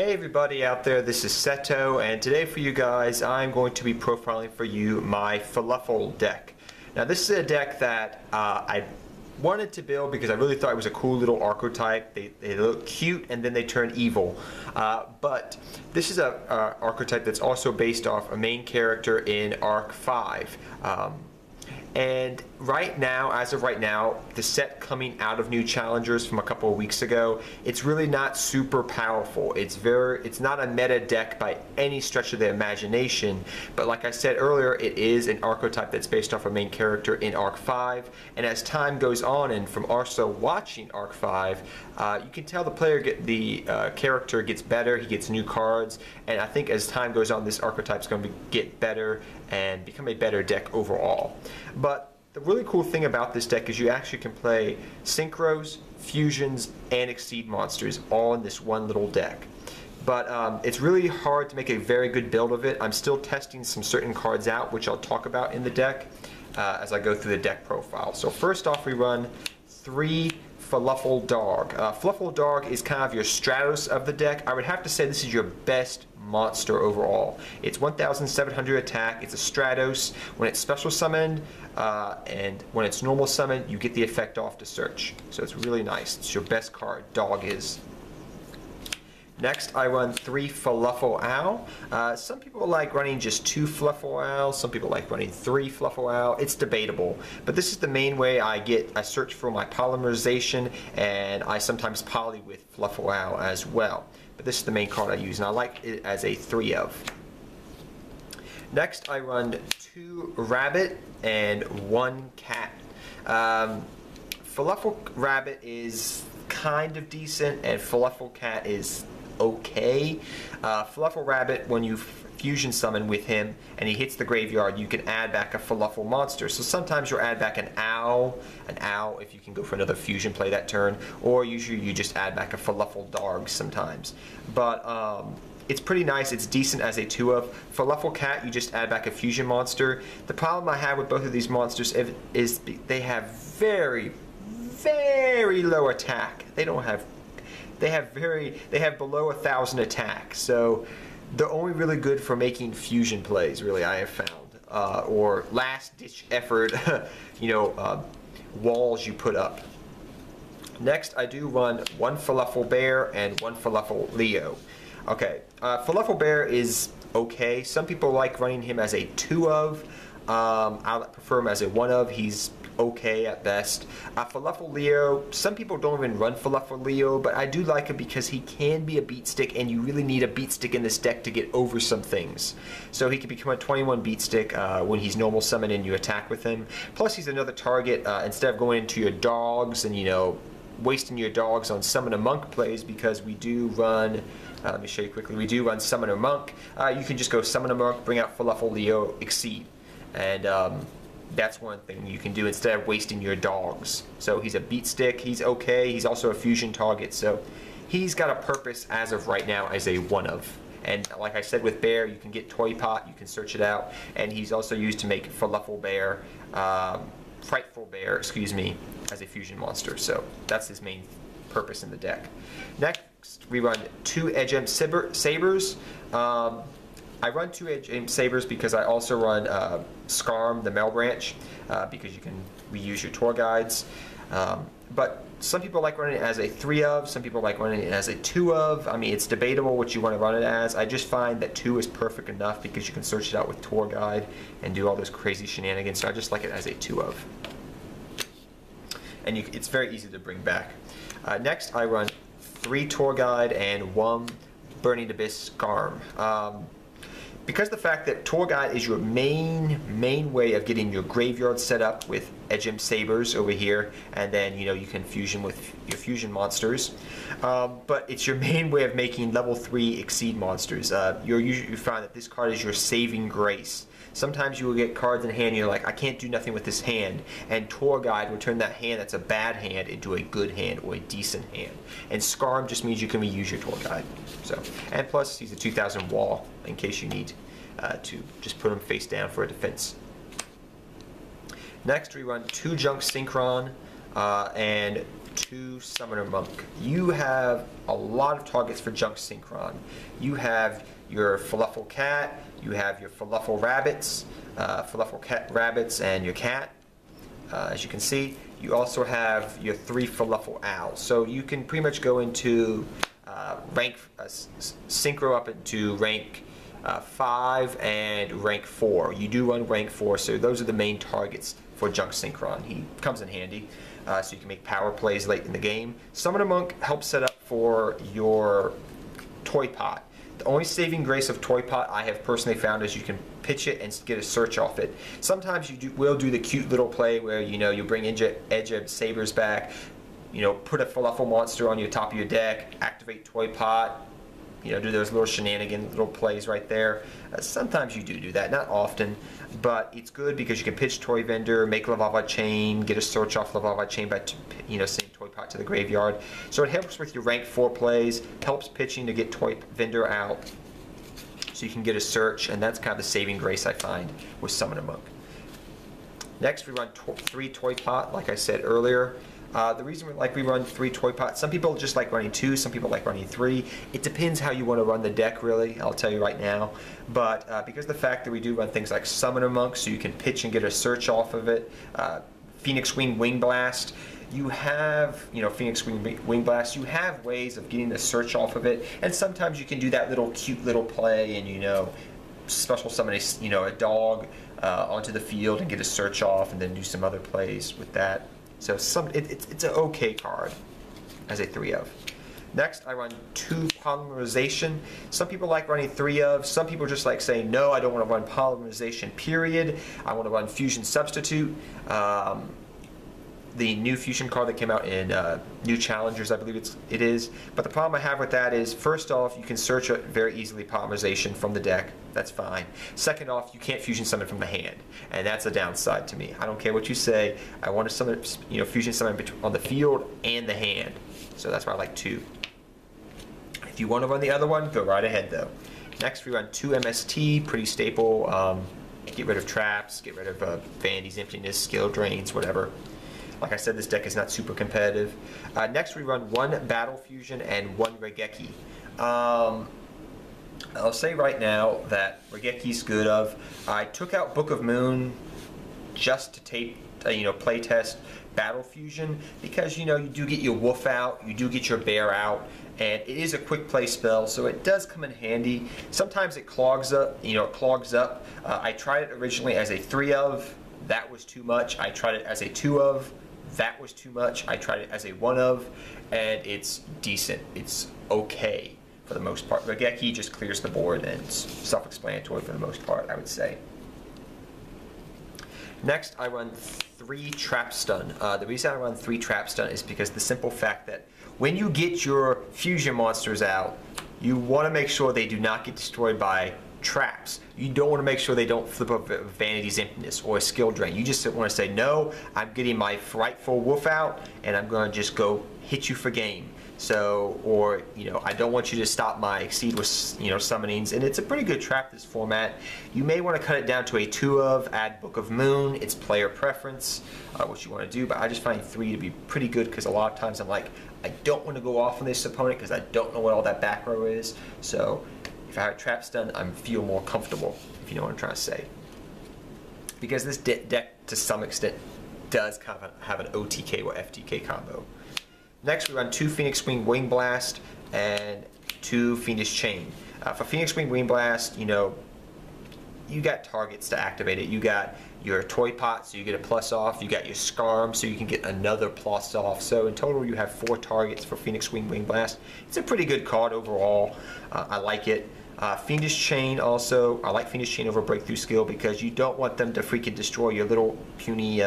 Hey everybody out there, this is Seto, and today for you guys I'm going to be profiling for you my Fluffal deck. Now this is a deck that I wanted to build because I really thought it was a cool little archetype. They look cute and then they turn evil. But this is a archetype that's also based off a main character in Arc 5. And right now, as of right now, the set coming out of New Challengers from a couple of weeks ago, it's really not super powerful. It's not a meta deck by any stretch of the imagination, but like I said earlier, it is an archetype that's based off a main character in Arc 5, and as time goes on, and from also watching Arc 5, you can tell the character gets better, he gets new cards, and I think as time goes on, this archetype's going to get better and become a better deck overall. But the really cool thing about this deck is you actually can play synchros, fusions, and exceed monsters all in this one little deck. But it's really hard to make a very good build of it. I'm still testing some certain cards out, which I'll talk about in the deck as I go through the deck profile. So first off, we run 3 Fluffal Dog. Fluffal Dog is kind of your Stratos of the deck. I would have to say this is your best monster overall. It's 1700 attack, it's a Stratos. When it's special summoned and when it's normal summoned, you get the effect off to search. So it's really nice. It's your best card, Dog is. Next, I run 3 Fluffal Owl. Some people like running just 2 Fluffal Owls. Some people like running 3 Fluffal Owl. It's debatable, but this is the main way I search for my polymerization, and I sometimes poly with Fluffal Owl as well. But this is the main card I use, and I like it as a 3 of. Next, I run 2 Rabbit and 1 Cat. Fluffal Rabbit is kind of decent, and Fluffal Cat is okay. Fluffal Rabbit, when you fusion summon with him and he hits the graveyard, you can add back a Fluffal monster. So sometimes you'll add back an owl if you can go for another fusion play that turn, or usually you just add back a Fluffal Dog sometimes. But it's pretty nice. It's decent as a 2 of. Fluffal Cat, you just add back a fusion monster. The problem I have with both of these monsters is they have very low attack. They have below 1,000 attack, so they're only really good for making fusion plays, really, I have found, or last ditch effort, walls you put up. Next, I do run 1 Fluffal Bear and 1 Fluffal Leo. Okay, Fluffal Bear is okay. Some people like running him as a 2 of. I prefer him as a 1 of. He's okay at best. Fluffal Leo, some people don't even run Fluffal Leo, but I do like him because he can be a beat stick, and you really need a beat stick in this deck to get over some things. So he can become a 21 beat stick when he's normal summon and you attack with him. Plus he's another target instead of going into your dogs and wasting your dogs on summon a monk plays, because we do run let me show you quickly, we do run summon a monk. You can just go summon a monk, bring out Fluffal Leo, exceed, and that's one thing you can do instead of wasting your dogs. So he's a beat stick, he's okay, he's also a fusion target, so he's got a purpose as of right now as a 1 of. And like I said with Bear, you can get Toy Pot, you can search it out, and he's also used to make Fluffal Bear, Frightful Bear, excuse me, as a fusion monster. So that's his main purpose in the deck. Next, we run 2 Edge Sabers. I run 2 Edge Sabers because I also run Scarm, the Mel Branch, because you can reuse your tour guides. But some people like running it as a 3 of, some people like running it as a 2 of. I mean, it's debatable what you want to run it as. I just find that 2 is perfect enough because you can search it out with tour guide and do all those crazy shenanigans, so I just like it as a 2 of. And it's very easy to bring back. Next, I run 3 tour guide and 1 Burning Abyss Scarm. Because the fact that Tour Guide is your main way of getting your graveyard set up with Edge Sabers over here, and then you can fusion with your fusion monsters, but it's your main way of making level 3 exceed monsters. You find that this card is your saving grace. Sometimes you will get cards in hand and you're like, I can't do nothing with this hand, and Tour Guide will turn that hand that's a bad hand into a good hand or a decent hand. And Scarm just means you can reuse your Tour Guide. So, and plus he's a 2000 wall in case you need to just put him face down for a defense. Next, we run 2 Junk Synchron and 2 Summoner Monk. You have a lot of targets for Junk Synchron. You have your Fluffal Cat, you have your Fluffal Rabbits, Rabbits and your cat. As you can see, you also have your 3 Fluffal Owls. So you can pretty much go into synchro up into rank 5 and rank 4. You do run rank 4, so those are the main targets for Junk Synchron. He comes in handy, so you can make power plays late in the game. Summoner Monk helps set up for your Toy Pot. The only saving grace of Toy Pot I have personally found is you can pitch it and get a search off it. Sometimes you will do the cute little play where you bring Edge of Sabers back, put a Fluffal monster on your top of your deck, activate Toy Pot, do those little shenanigan little plays right there. Sometimes you do that, not often, but it's good because you can pitch Toy Vendor, make Lava Chain, get a search off Lava Chain by sending Toy Pot to the graveyard. So it helps with your rank 4 plays, helps pitching to get Toy Vendor out, so you can get a search, and that's kind of the saving grace I find with Summoner Monk. Next, we run 3 Toy Pot, like I said earlier. The reason we run 3 Toy Pots, some people just like running 2, some people like running 3. It depends how you want to run the deck, really, I'll tell you right now. But because of the fact that we do run things like Summoner Monk, so you can pitch and get a search off of it, Phoenix Wing Blast, you have, Phoenix Wing Blast, you have ways of getting the search off of it, and sometimes you can do that cute little play and, special summon a dog onto the field and get a search off, and then do some other plays with that. So it's an okay card as a 3 of. Next, I run 2 Polymerization. Some people like running 3 of. Some people just like saying, no, I don't want to run Polymerization, period. I want to run Fusion Substitute. The new Fusion card that came out in New Challengers, I believe it is. But the problem I have with that is, first off, you can search it very easily Polymerization from the deck. That's fine. Second off, you can't Fusion Summon from the hand, and that's a downside to me. I don't care what you say. I want to summon, Fusion Summon on the field and the hand. So that's why I like 2. If you want to run the other one, go right ahead though. Next, we run 2 MST, pretty staple. Get rid of traps, get rid of Vanity's Emptiness, skill drains, whatever. Like I said, this deck is not super competitive. Next, we run 1 Battle Fusion and 1 Regeki. I'll say right now that Regeki's good of. I took out Book of Moon just to play test Battle Fusion because you do get your Wolf out, you do get your Bear out, and it is a quick play spell, so it does come in handy. Sometimes it clogs up. I tried it originally as a 3 of. That was too much. I tried it as a 2 of. That was too much. I tried it as a 1 of, and it's decent. It's okay for the most part. Regeki just clears the board, and it's self-explanatory for the most part, I would say. Next, I run 3 Trap Stun. The reason I run 3 Trap Stun is because the simple fact that when you get your fusion monsters out, you want to make sure they do not get destroyed by traps. You don't want to make sure they don't flip up Vanity's Emptiness or a skill drain. You just want to say, no, I'm getting my Frightful Wolf out, and I'm going to just go hit you for game. So, or, I don't want you to stop my Exceed with, summonings, and it's a pretty good trap, this format. You may want to cut it down to a 2 of, add Book of Moon. It's player preference, what you want to do, but I just find 3 to be pretty good because a lot of times I'm like, I don't want to go off on this opponent because I don't know what all that back row is. So, if I have Trap Stun, I feel more comfortable, if you know what I'm trying to say. Because this deck, to some extent, does kind of have an OTK or FTK combo. Next, we run 2 Phoenix Wing Blast and 2 Fiendish Chain. For Phoenix Wing Blast, you got targets to activate it. You got your Toy Pot, so you get a plus off. You got your Scarm, so you can get another plus off. So in total, you have 4 targets for Phoenix Wing Blast. It's a pretty good card overall. I like it. Fiendish Chain also, I like Fiendish Chain over Breakthrough Skill because you don't want them to freaking destroy your little puny,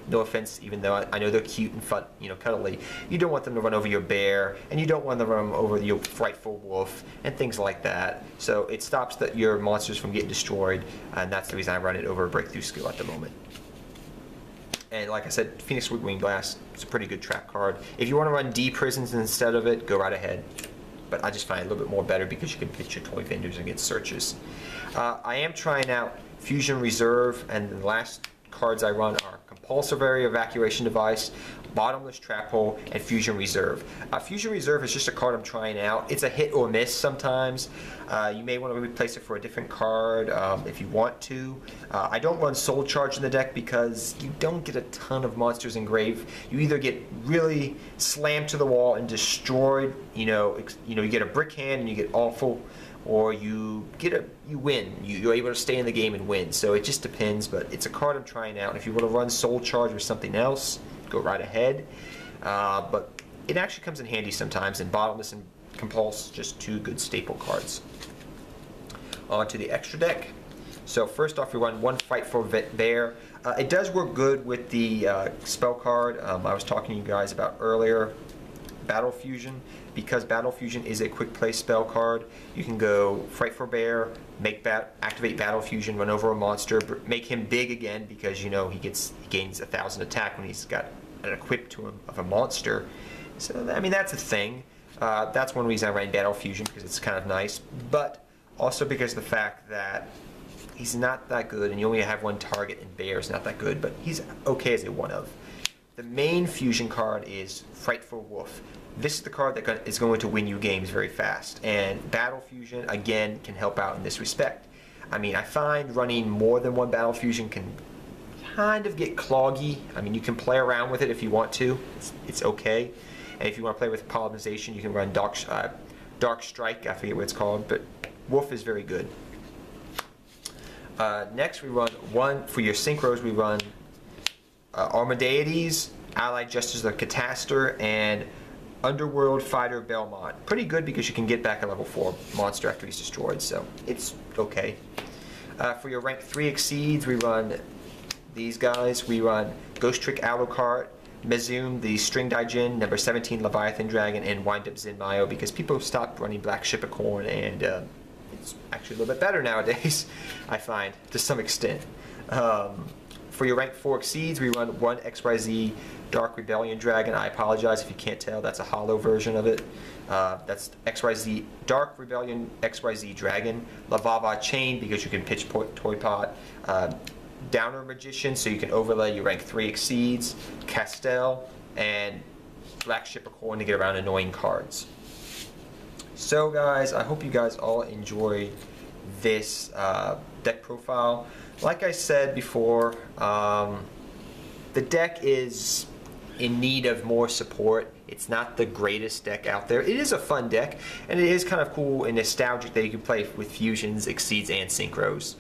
no offense, even though I know they're cute and fun, cuddly. You don't want them to run over your bear, and you don't want them to run over your Frightful Wolf, and things like that. So it stops your monsters from getting destroyed, and that's the reason I run it over Breakthrough Skill at the moment. And like I said, Phoenix Wing Blast is a pretty good trap card. If you want to run D Prisons instead of it, go right ahead. But I just find it a little bit more better because you can pitch your toy vendors and get searches. I am trying out Fusion Reserve, and the last cards I run are Compulsory Evacuation Device, Bottomless Trap Hole, and Fusion Reserve. Fusion Reserve is just a card I'm trying out. It's a hit or miss sometimes. You may want to replace it for a different card if you want to. I don't run Soul Charge in the deck because you don't get a ton of monsters in grave. You either get really slammed to the wall and destroyed, you get a brick hand and you get awful, or you win. You're able to stay in the game and win. So it just depends, but it's a card I'm trying out. If you want to run Soul Charge or something else, go right ahead. But it actually comes in handy sometimes, and Bottomless and Compulse, just two good staple cards. On to the extra deck. So first off, we run one Frightful Bear. It does work good with the spell card I was talking to you guys about earlier, Battle Fusion. Because Battle Fusion is a quick play spell card, you can go Frightful Bear, activate Battle Fusion, run over a monster, make him big again because he gains 1,000 attack when he's got an equip to him of a monster. So I mean, that's a thing. That's one reason I ran Battle Fusion, because it's kind of nice, but also because of the fact that he's not that good, and you only have one target, and Bear is not that good, but he's okay as a one-of. The main fusion card is Frightful Wolf. This is the card that is going to win you games very fast, and Battle Fusion, again, can help out in this respect. I mean, I find running more than one Battle Fusion can kind of get cloggy. I mean, you can play around with it if you want to. It's okay. And if you want to play with Polymerization, you can run Dark Strike, I forget what it's called, but Wolf is very good. Next, we run one, for your synchros, we run Armadeides, Allied Justice of Cataster, and Underworld Fighter Belmont. Pretty good because you can get back a level 4 monster after he's destroyed, so it's okay. For your rank 3 exceeds, we run these guys. We run Ghost Trick Alucard, Mezum, the String Daijin, number 17 Leviathan Dragon, and Wind Up Zenmayo, because people stopped running Black Shipicorn, and it's actually a little bit better nowadays, I find, to some extent. For your rank 4 exceeds, we run one XYZ Dark Rebellion Dragon. I apologize if you can't tell, that's a hollow version of it. That's XYZ Dark Rebellion XYZ Dragon. Lavava Chain, because you can pitch Toy Pot. Downer Magician, so you can overlay your rank 3 exceeds. Castell, and Black Shipicorn to get around annoying cards. So guys, I hope you guys all enjoy this deck profile. Like I said before, the deck is in need of more support. It's not the greatest deck out there. It is a fun deck, and it is kind of cool and nostalgic that you can play with fusions, exceeds, and synchros.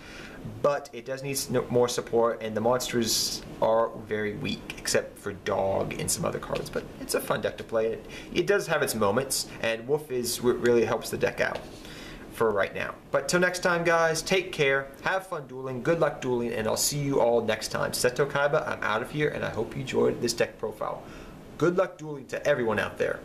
But it does need more support, and the monsters are very weak, except for Dog and some other cards. But it's a fun deck to play. It does have its moments, and Wolf really helps the deck out for right now. But till next time, guys, take care, have fun dueling, good luck dueling, and I'll see you all next time. Seto Kaiba, I'm out of here, and I hope you enjoyed this deck profile. Good luck dueling to everyone out there.